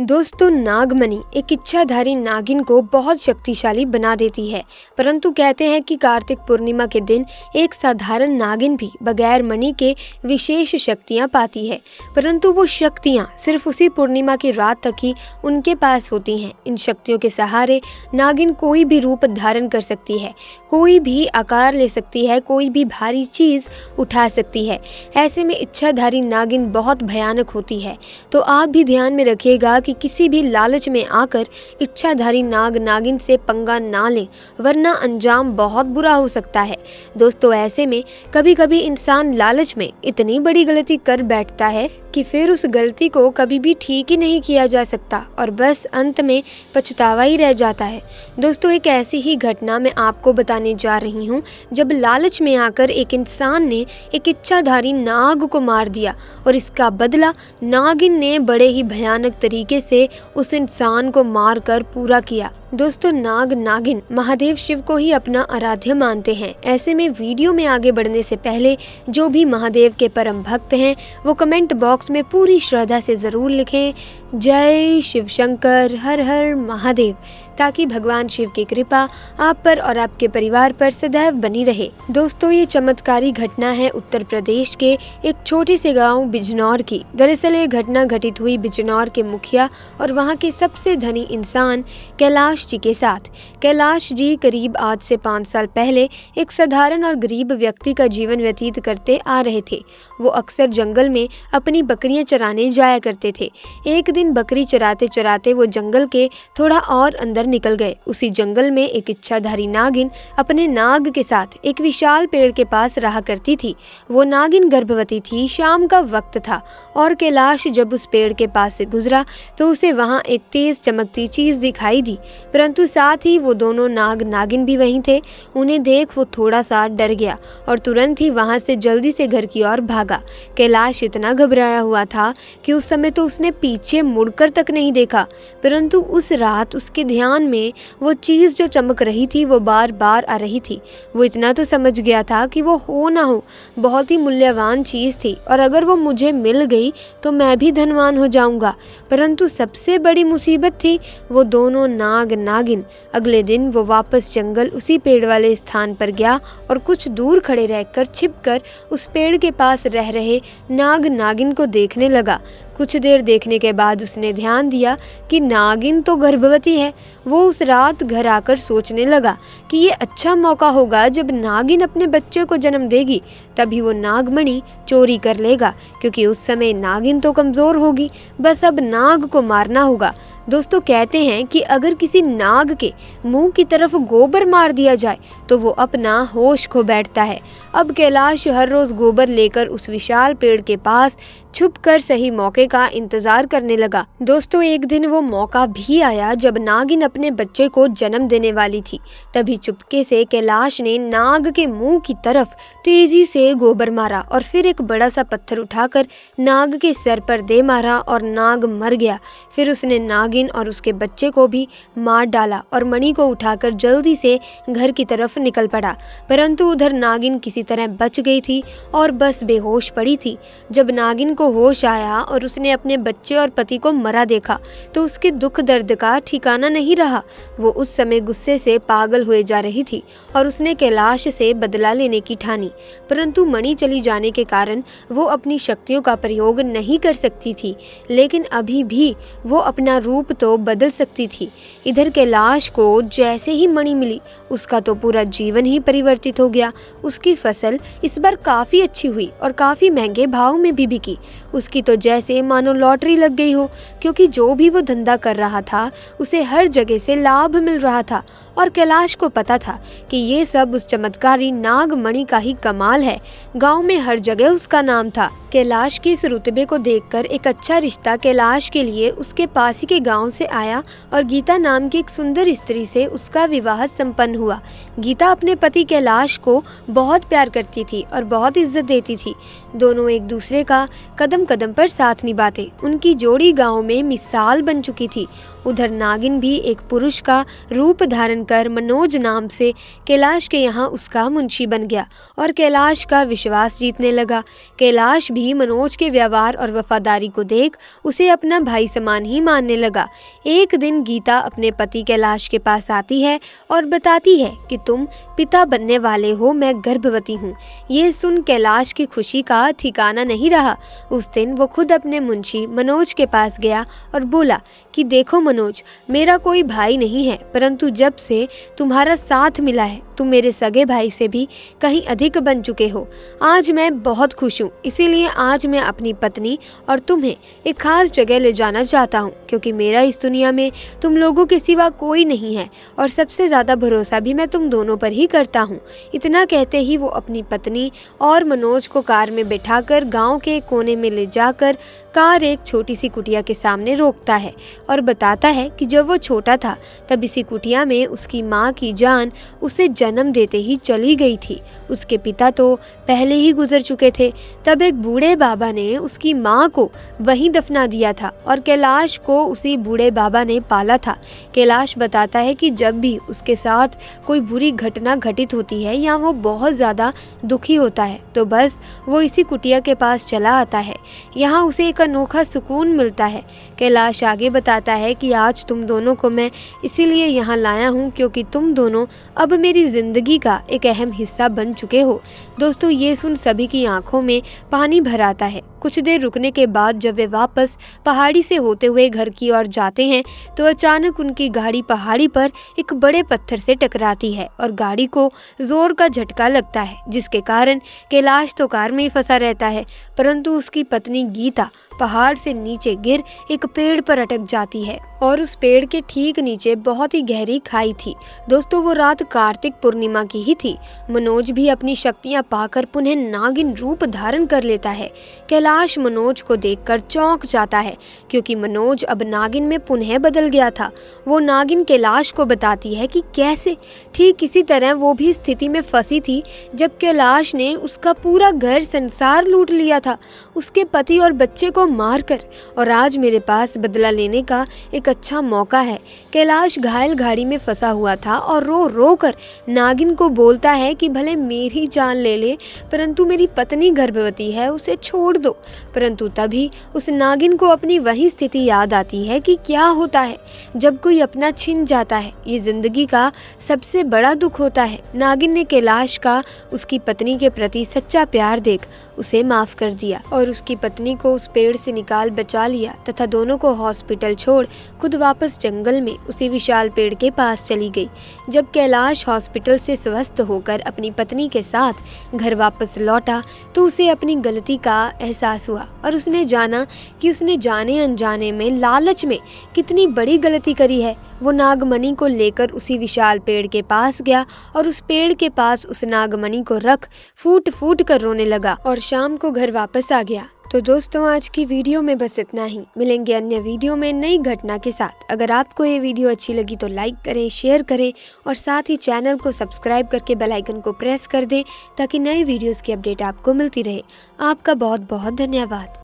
दोस्तों, नागमणि एक इच्छाधारी नागिन को बहुत शक्तिशाली बना देती है। परंतु कहते हैं कि कार्तिक पूर्णिमा के दिन एक साधारण नागिन भी बगैर मणि के विशेष शक्तियां पाती है। परंतु वो शक्तियां सिर्फ उसी पूर्णिमा की रात तक ही उनके पास होती हैं। इन शक्तियों के सहारे नागिन कोई भी रूप धारण कर सकती है, कोई भी आकार ले सकती है, कोई भी भारी चीज उठा सकती है। ऐसे में इच्छाधारी नागिन बहुत भयानक होती है। तो आप भी ध्यान में रखिएगा कि किसी भी लालच में आकर इच्छाधारी नाग नागिन से पंगा ना लें, वरना अंजाम बहुत बुरा हो सकता है। दोस्तों, ऐसे में कभी कभी इंसान लालच में इतनी बड़ी गलती कर बैठता है कि फिर उस गलती को कभी भी ठीक ही नहीं किया जा सकता और बस अंत में पछतावा ही रह जाता है। दोस्तों, एक ऐसी ही घटना मैं आपको बताने जा रही हूँ जब लालच में आकर एक इंसान ने एक इच्छाधारी नाग को मार दिया और इसका बदला नागिन ने बड़े ही भयानक तरीके से उस इंसान को मारकर पूरा किया। दोस्तों, नाग नागिन महादेव शिव को ही अपना आराध्य मानते हैं। ऐसे में वीडियो में आगे बढ़ने से पहले जो भी महादेव के परम भक्त हैं वो कमेंट बॉक्स में पूरी श्रद्धा से ज़रूर लिखें, जय शिव शंकर, हर हर महादेव, ताकि भगवान शिव की कृपा आप पर और आपके परिवार पर सदैव बनी रहे। दोस्तों, ये चमत्कारी घटना है उत्तर प्रदेश के एक छोटे से गांव बिजनौर की। दरअसल ये घटना घटित हुई बिजनौर के मुखिया और वहां के सबसे धनी इंसान कैलाश जी के साथ। कैलाश जी करीब आज से 5 साल पहले एक साधारण और गरीब व्यक्ति का जीवन व्यतीत करते आ रहे थे। वो अक्सर जंगल में अपनी बकरियां चराने जाया करते थे। एक दिन बकरी चराते चराते वो जंगल के थोड़ा और अंदर निकल गए। उसी जंगल में एक इच्छाधारी नागिन अपने नाग के साथ एक विशाल पेड़ के पास रहा करती थी। वो नागिन गर्भवती थी। शाम का वक्त था और कैलाश जब उस पेड़ के पास से गुजरा तो उसे वहां एक तेज चमकती चीज दिखाई दी, परंतु साथ ही वो दोनों नाग नागिन भी वहीं थे। उन्हें देख वो थोड़ा सा डर गया और तुरंत ही वहां से जल्दी से घर की ओर भागा। कैलाश इतना घबराया हुआ था कि उस समय तो उसने पीछे मुड़कर तक नहीं देखा, परंतु उस रात उसके ध्यान में वो चीज जो चमक रही थी वो बार बार आ रही थी। वो इतना तो समझ गया था कि वो हो ना हो बहुत ही मूल्यवान चीज थी और अगर वो मुझे मिल गई तो मैं भी धनवान हो जाऊंगा। परंतु सबसे बड़ी मुसीबत थी वो दोनों नाग नागिन। अगले दिन वो वापस जंगल उसी पेड़ वाले स्थान पर गया और कुछ दूर खड़े रहकर छिपकर उस पेड़ के पास रह रहे नाग नागिन को देखने लगा। कुछ देर देखने के बाद उसने ध्यान दिया कि नागिन तो गर्भवती है। वो उस रात घर आकर सोचने लगा कि ये अच्छा मौका होगा, जब नागिन अपने बच्चे को जन्म देगी तभी वो नागमणि चोरी कर लेगा, क्योंकि उस समय नागिन तो कमज़ोर होगी। बस अब नाग को मारना होगा। दोस्तों, कहते हैं कि अगर किसी नाग के मुंह की तरफ गोबर मार दिया जाए तो वो अपना होश खो बैठता है। अब कैलाश हर रोज गोबर लेकर उस विशाल पेड़ के पास छुपकर सही मौके का इंतजार करने लगा। दोस्तों, एक दिन वो मौका भी आया जब नागिन अपने बच्चे को जन्म देने वाली थी। तभी चुपके से कैलाश ने नाग के मुंह की तरफ तेजी से गोबर मारा और फिर एक बड़ा सा पत्थर उठाकर नाग के सर पर दे मारा और नाग मर गया। फिर उसने नागिन और उसके बच्चे को भी मार डाला और मणि को उठाकर जल्दी से घर की तरफ निकल पड़ा। परंतु उधर नागिन किसी तरह बच गई थी और बस बेहोश पड़ी थी। जब नागिन को होश आया और उसने अपने बच्चे और पति को मरा देखा तो उसके दुख दर्द का ठिकाना नहीं रहा। वो उस समय गुस्से से पागल हुए जा रही थी और उसने कैलाश से बदला लेने की ठानी। परंतु मणि चली जाने के कारण वो अपनी शक्तियों का प्रयोग नहीं कर सकती थी, लेकिन अभी भी वो अपना रूप तो बदल सकती थी। इधर कैलाश को जैसे ही मणि मिली उसका तो पूरा जीवन ही परिवर्तित हो गया। उसकी फसल इस बार काफी अच्छी हुई और काफी महंगे भाव में भी बिकी। उसकी तो जैसे मानो लॉटरी लग गई हो, क्योंकि जो भी वो धंधा कर रहा था उसे हर जगह से लाभ मिल रहा था और कैलाश को पता था कि ये सब उस चमत्कारी नागमणि का ही कमाल है। गांव में हर जगह उसका नाम था। कैलाश के इस रुतबे को देखकर एक अच्छा रिश्ता कैलाश के लिए उसके पास ही के गांव से आया और गीता नाम की एक सुंदर स्त्री से उसका विवाह संपन्न हुआ। गीता अपने पति कैलाश को बहुत प्यार करती थी और बहुत इज्जत देती थी। दोनों एक दूसरे का कदम कदम पर साथ निभाते। उनकी जोड़ी गांव में मिसाल बन चुकी थी उधर नागिन भी एक पुरुष का रूप धारण कर मनोज नाम से कैलाश के यहाँ उसका मुंशी बन गया और कैलाश का विश्वास जीतने लगा। कैलाश भी मनोज के व्यवहार और वफादारी को देख उसे अपना भाई समान ही मानने लगा। एक दिन गीता अपने पति कैलाश के पास आती है और बताती है कि तुम पिता बनने वाले हो, मैं गर्भवती हूँ। ये सुन कैलाश की खुशी का ठिकाना नहीं रहा। उस दिन वो खुद अपने मुंशी मनोज के पास गया और बोला कि देखो मनोज, मेरा कोई भाई नहीं है, परंतु जब से तुम्हारा साथ मिला है तुम मेरे सगे भाई से भी कहीं अधिक बन चुके हो। आज मैं बहुत खुश हूँ, इसीलिए आज मैं अपनी पत्नी और तुम्हें एक खास जगह ले जाना चाहता हूँ, क्योंकि मेरा इस दुनिया में तुम लोगों के सिवा कोई नहीं है और सबसे ज़्यादा भरोसा भी मैं तुम दोनों पर ही करता हूँ। इतना कहते ही वो अपनी पत्नी और मनोज को कार में बैठाकर गांव के कोने में ले जाकर कार एक छोटी सी कुटिया के सामने रोकता है और बताता है कि जब वो छोटा था तब इसी कुटिया में उसकी माँ की जान उसे जन्म देते ही चली गई थी। उसके पिता तो पहले ही गुजर चुके थे। तब एक बूढ़े बाबा ने उसकी माँ को वहीं दफना दिया था और कैलाश को उसी बूढ़े बाबा ने पाला था। कैलाश बताता है कि जब भी उसके साथ कोई बुरी घटना घटित होती है या वो बहुत ज़्यादा दुखी होता है तो बस वो इसी कुटिया के पास चला आता है। यहाँ उसे एक अनोखा सुकून मिलता है। कैलाश आगे बताता है कि आज तुम दोनों को मैं इसीलिए यहाँ लाया हूँ क्योंकि तुम दोनों अब मेरी ज़िंदगी का एक अहम हिस्सा बन चुके हो। दोस्तों, ये सुन सभी की आंखों में पानी भर आता है। कुछ देर रुकने के बाद जब वे वापस पहाड़ी से होते हुए घर की ओर जाते हैं तो अचानक उनकी गाड़ी पहाड़ी पर एक बड़े पत्थर से टकराती है और गाड़ी को जोर का झटका लगता है, जिसके कारण कैलाश तो कार में ही फंसा रहता है, परंतु उसकी पत्नी गीता पहाड़ से नीचे गिर एक पेड़ पर अटक जाती है और उस पेड़ के ठीक नीचे बहुत ही गहरी खाई थी। दोस्तों, वो रात कार्तिक पूर्णिमा की ही थी। मनोज भी अपनी शक्तियां पाकर पुनः नागिन रूप धारण कर लेता है। कैलाश मनोज को देखकर चौंक जाता है क्योंकि मनोज अब नागिन में पुनः बदल गया था। वो नागिन कैलाश को बताती है कि कैसे ठीक इसी तरह वो भी स्थिति में फंसी थी जब कैलाश ने उसका पूरा घर संसार लूट लिया था, उसके पति और बच्चे को मारकर, और आज मेरे पास बदला लेने का एक अच्छा मौका है। कैलाश घायल गाड़ी में फंसा हुआ था और रो रो कर नागिन को बोलता है कि भले मेरी जान ले ले, परंतु मेरी पत्नी गर्भवती है, उसे छोड़ दो। परंतु तभी उस नागिन को अपनी वही स्थिति याद आती है कि क्या होता है जब कोई अपना छिन जाता है। ये जिंदगी का सबसे बड़ा दुख होता है। नागिन ने कैलाश का उसकी पत्नी के प्रति सच्चा प्यार देख उसे माफ कर दिया और उसकी पत्नी को उस पेड़ से निकाल बचा लिया तथा दोनों को हॉस्पिटल छोड़ खुद वापस जंगल में उसी विशाल पेड़ के पास चली गई। जब कैलाश हॉस्पिटल से स्वस्थ होकर अपनी पत्नी के साथ घर वापस लौटा तो उसे अपनी गलती का एहसास हुआ और उसने जाना कि उसने जाने अनजाने में लालच में कितनी बड़ी गलती करी है। वो नागमणि को लेकर उसी विशाल पेड़ के पास गया और उस पेड़ के पास उस नागमणि को रख फूट फूट कर रोने लगा और शाम को घर वापस आ गया। तो दोस्तों, आज की वीडियो में बस इतना ही। मिलेंगे अन्य वीडियो में नई घटना के साथ। अगर आपको ये वीडियो अच्छी लगी तो लाइक करें, शेयर करें और साथ ही चैनल को सब्सक्राइब करके बेल आइकन को प्रेस कर दें ताकि नए वीडियोस की अपडेट आपको मिलती रहे। आपका बहुत बहुत धन्यवाद।